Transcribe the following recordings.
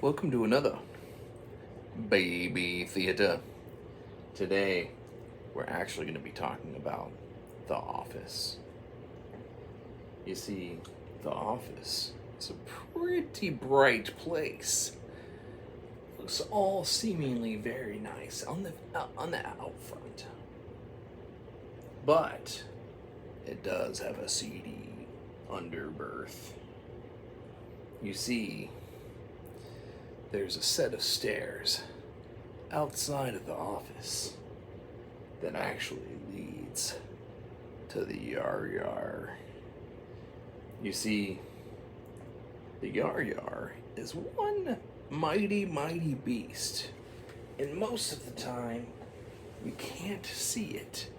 Welcome to another Baby Theater. Today, we're actually going to be talking about The Office. You see, The Office is a pretty bright place. Looks all seemingly very nice on the out front. But it does have a seedy underberth. You see, there's a set of stairs outside of the office that actually leads to the YarYar. You see, the YarYar is one mighty, mighty beast, and most of the time you can't see it,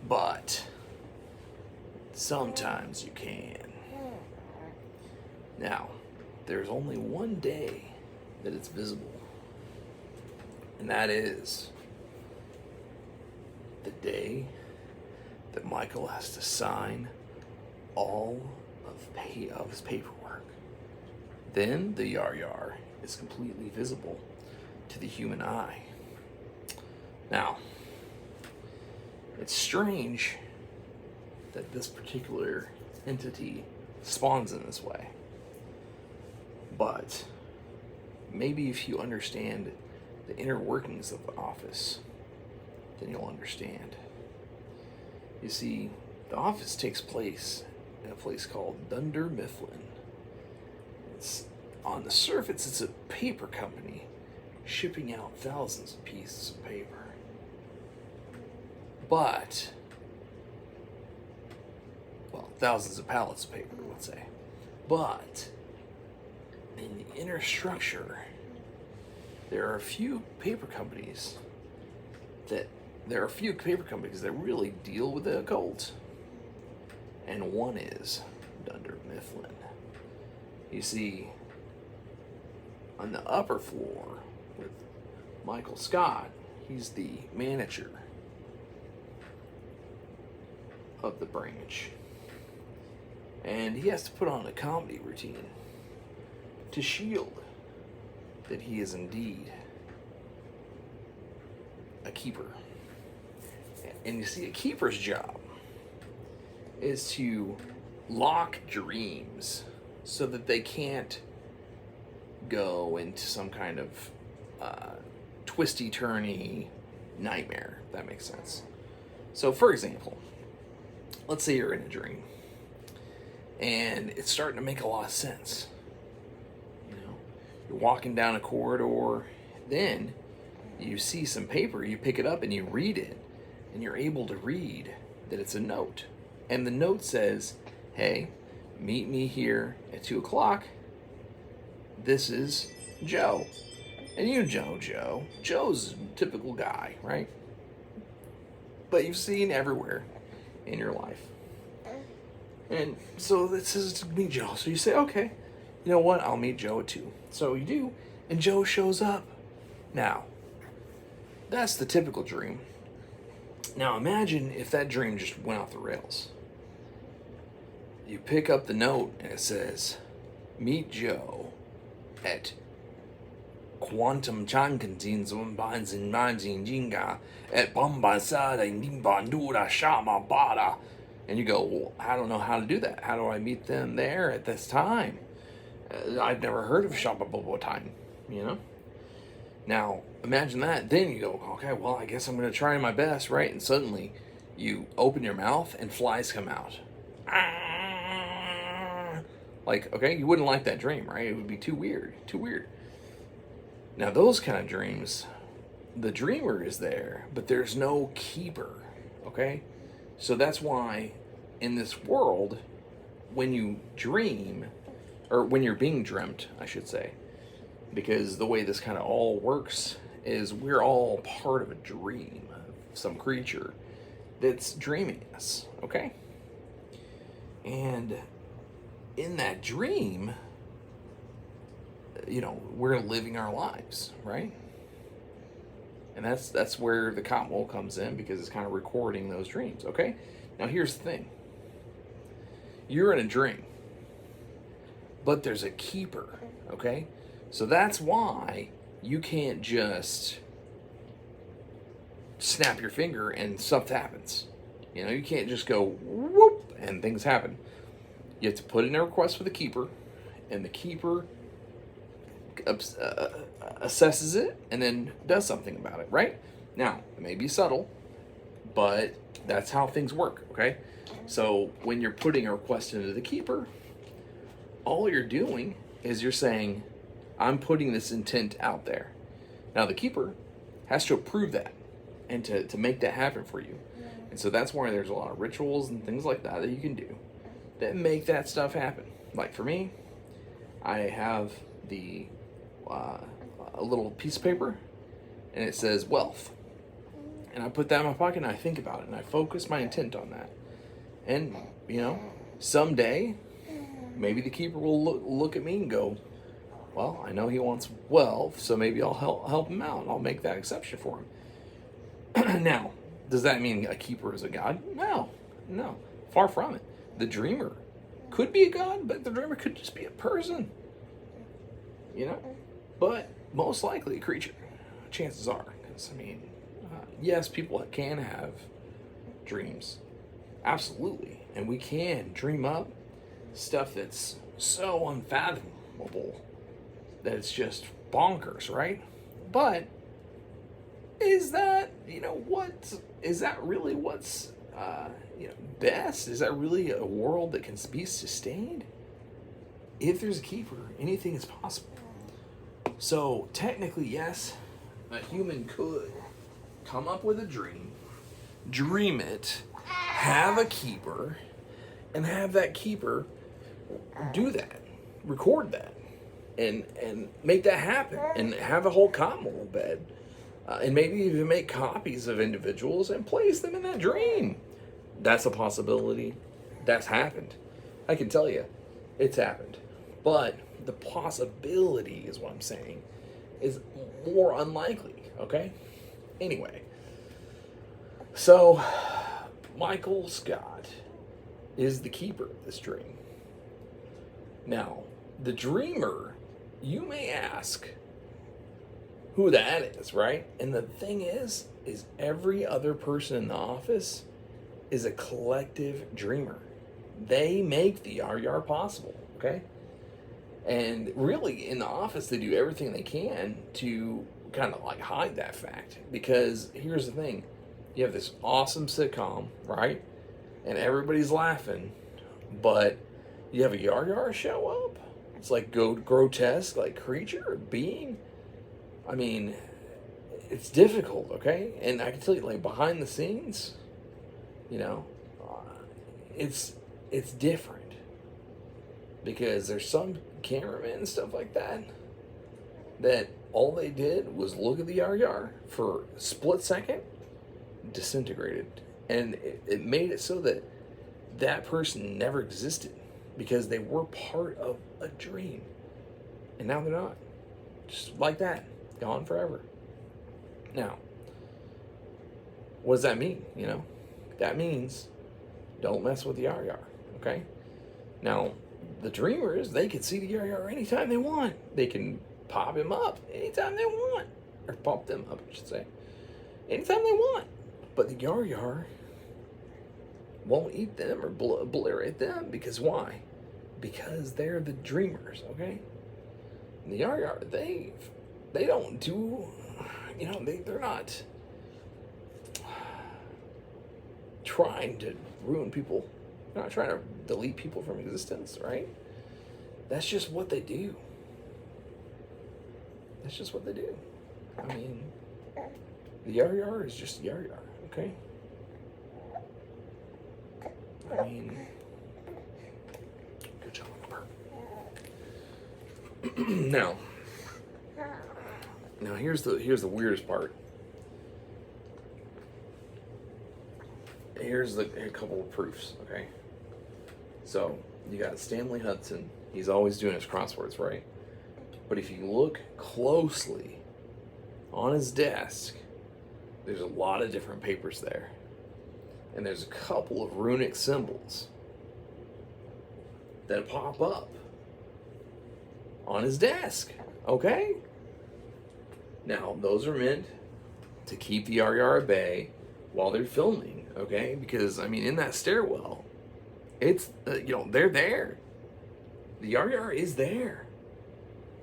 but sometimes you can. Now, there's only one day that it's visible, and that is the day that Michael has to sign all of his paperwork. Then the YarYar is completely visible to the human eye. Now, it's strange that this particular entity spawns in this way, but maybe if you understand the inner workings of the office, then you'll understand. You see, the office takes place in a place called Dunder Mifflin. It's on the surface, it's a paper company shipping out thousands of pieces of paper. But, well, thousands of pallets of paper, let's say. But in the inner structure, there are a few paper companies that really deal with the occult, and one is Dunder Mifflin. You see, on the upper floor with Michael Scott, he's the manager of the branch, and he has to put on a comedy routine to shield that he is indeed a keeper. And you see, a keeper's job is to lock dreams so that they can't go into some kind of twisty-turny nightmare, if that makes sense. So, for example, let's say you're in a dream and it's starting to make a lot of sense. You're walking down a corridor, then you see some paper, you pick it up and you read it, and you're able to read that it's a note. And the note says, hey, meet me here at 2 o'clock. This is Joe. And you know Joe. Joe's a typical guy, right? But you've seen everywhere in your life. And so this is to meet Joe. So you say, okay, you know what? I'll meet Joe at 2. So you do, and Joe shows up. Now, that's the typical dream. Now imagine if that dream just went off the rails. You pick up the note and it says, meet Joe at Quantum Chankantin Zumbanzin Manjin Jinga at Bombasada Nimbandura Shama Bada. And you go, well, I don't know how to do that. How do I meet them there at this time? I've never heard of Shama Bobo time, you know? Now, imagine that. Then you go, okay, well, I guess I'm going to try my best, right? And suddenly, you open your mouth and flies come out. Like, okay, you wouldn't like that dream, right? It would be too weird. Now, those kind of dreams, the dreamer is there, but there's no keeper, okay? So that's why in this world, when you dream, or when you're being dreamt, I should say, because the way this kind of all works is we're all part of a dream of some creature that's dreaming us, okay? And in that dream, we're living our lives, right? And that's where the Commonwealth comes in, because it's kind of recording those dreams, okay? Now here's the thing. You're in a dream, but there's a keeper, okay? So that's why you can't just snap your finger and stuff happens. You know, you can't just go whoop and things happen. You have to put in a request for the keeper, and the keeper assesses it and then does something about it, right? Now, it may be subtle, but that's how things work, okay? So when you're putting a request into the keeper, all you're doing is you're saying, I'm putting this intent out there. Now the keeper has to approve that and to make that happen for you. And so that's why there's a lot of rituals and things like that you can do that make that stuff happen. Like for me, I have a little piece of paper and it says wealth. And I put that in my pocket and I think about it and I focus my intent on that. And, you know, someday maybe the keeper will look at me and go, well, I know he wants wealth, so maybe I'll help him out. I'll make that exception for him. Now, does that mean a keeper is a god? No. Far from it. The dreamer could be a god, but the dreamer could just be a person. You know? But most likely a creature. Chances are. Because, I mean, yes, people can have dreams. Absolutely. And we can dream up stuff that's so unfathomable that it's just bonkers, right? But is that, is that really what's, best? Is that really a world that can be sustained? If there's a keeper, anything is possible. So technically, yes, a human could come up with a dream it, have a keeper, and have that keeper do that, record that, and make that happen, and have a whole communal bed, and maybe even make copies of individuals and place them in that dream. That's a possibility. That's happened. I can tell you, it's happened. But the possibility is what I'm saying is more unlikely, okay? Anyway, so Michael Scott is the keeper of this dream. Now, the dreamer, you may ask who that is, right? And the thing is every other person in the office is a collective dreamer. They make the YarYar possible, okay? And really, in the office, they do everything they can to kind of like hide that fact. Because here's the thing. You have this awesome sitcom, right? And everybody's laughing, but you have a YarYar show up? It's like grotesque, like creature or being. I mean, it's difficult, okay? And I can tell you, like, behind the scenes, it's different. Because there's some cameramen and stuff like that all they did was look at the YarYar for a split second, disintegrated. And it made it so that that person never existed because they were part of a dream. And now they're not. Just like that. Gone forever. Now, what does that mean? That means don't mess with the YarYar, okay? Now, the dreamers, they can see the YarYar anytime they want. They can pop him up anytime they want. Or pop them up, I should say. Anytime they want. But the YarYar won't eat them or obliterate them. Because why? Because they're the dreamers, okay? And the YarYar, they don't do, they're not trying to ruin people. They're not trying to delete people from existence, right? That's just what they do. That's just what they do. I mean, the YarYar is just YarYar, okay? I mean, good job on the burp. Now here's the weirdest part. Here's a couple of proofs, okay? So, you got Stanley Hudson. He's always doing his crosswords, right? But if you look closely on his desk, there's a lot of different papers there. And there's a couple of runic symbols that pop up on his desk. Okay? Now, those are meant to keep the YarYar at bay while they're filming, okay? Because, I mean, in that stairwell, it's, they're there. The YarYar is there.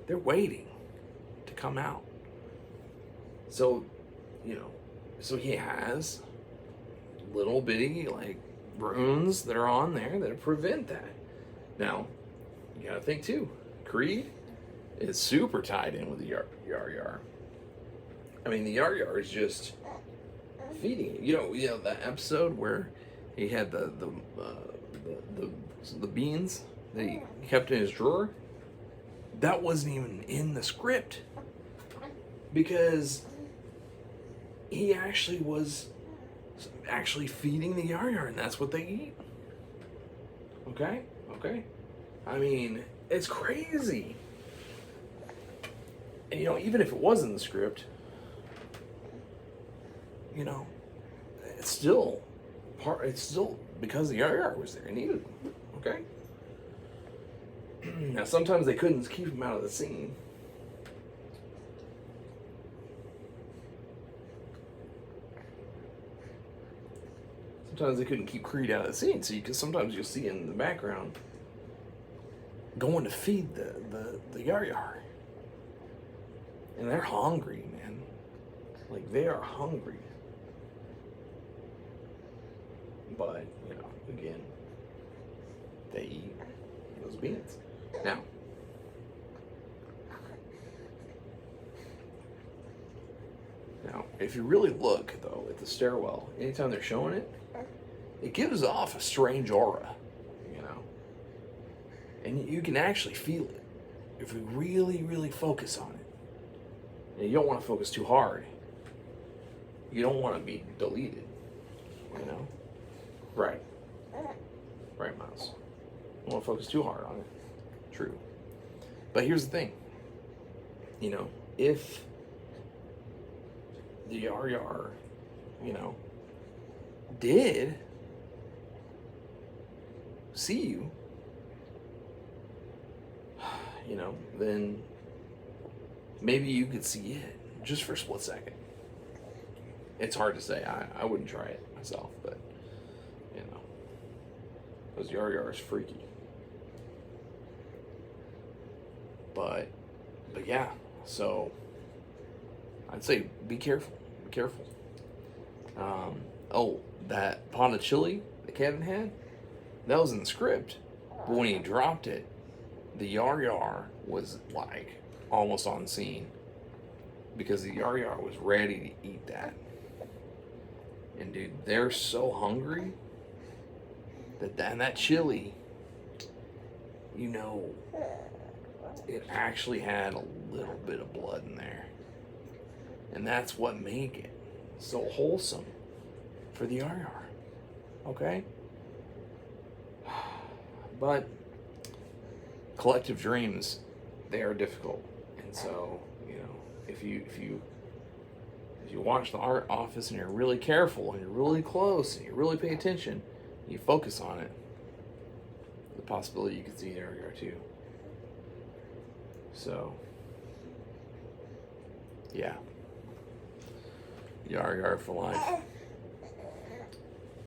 They're waiting to come out. So, so he has little bitty, like, runes that are on there that prevent that. Now, you gotta think too, Creed is super tied in with the YarYar. I mean, the YarYar is just feeding it. You know that episode where he had the beans that he kept in his drawer? That wasn't even in the script because he actually was feeding the YarYar, and that's what they eat. Okay? I mean, it's crazy. And even if it was in the script, it's still because the YarYar was there. It needed them. Okay? Now, sometimes they couldn't keep him out of the scene. Sometimes they couldn't keep Creed out of the scene, so sometimes you'll see in the background going to feed the YarYar. And they're hungry, man. Like, they are hungry. But, again, they eat those beans. Now, if you really look, though, at the stairwell, anytime they're showing it, it gives off a strange aura, And you can actually feel it if we really, really focus on it. And you don't want to focus too hard. You don't want to be deleted, Right. Right, Miles. You don't want to focus too hard on it. True. But here's the thing. If the YarYar, did see you, then maybe you could see it just for a split second. It's hard to say. I wouldn't try it myself, but because YarYar is freaky. But yeah, so I'd say be careful. Be careful. That pot of chili that Kevin had, that was in the script. But when he dropped it, the YarYar was like almost on scene because the YarYar was ready to eat that. And dude, they're so hungry that chili, it actually had a little bit of blood in there. And that's what made it so wholesome for the YarYar. Okay? But collective dreams, they are difficult. And so, if you watch the art office and you're really careful and you're really close and you really pay attention, you focus on it, the possibility you could see YarYar too. So, yeah. YarYar for life.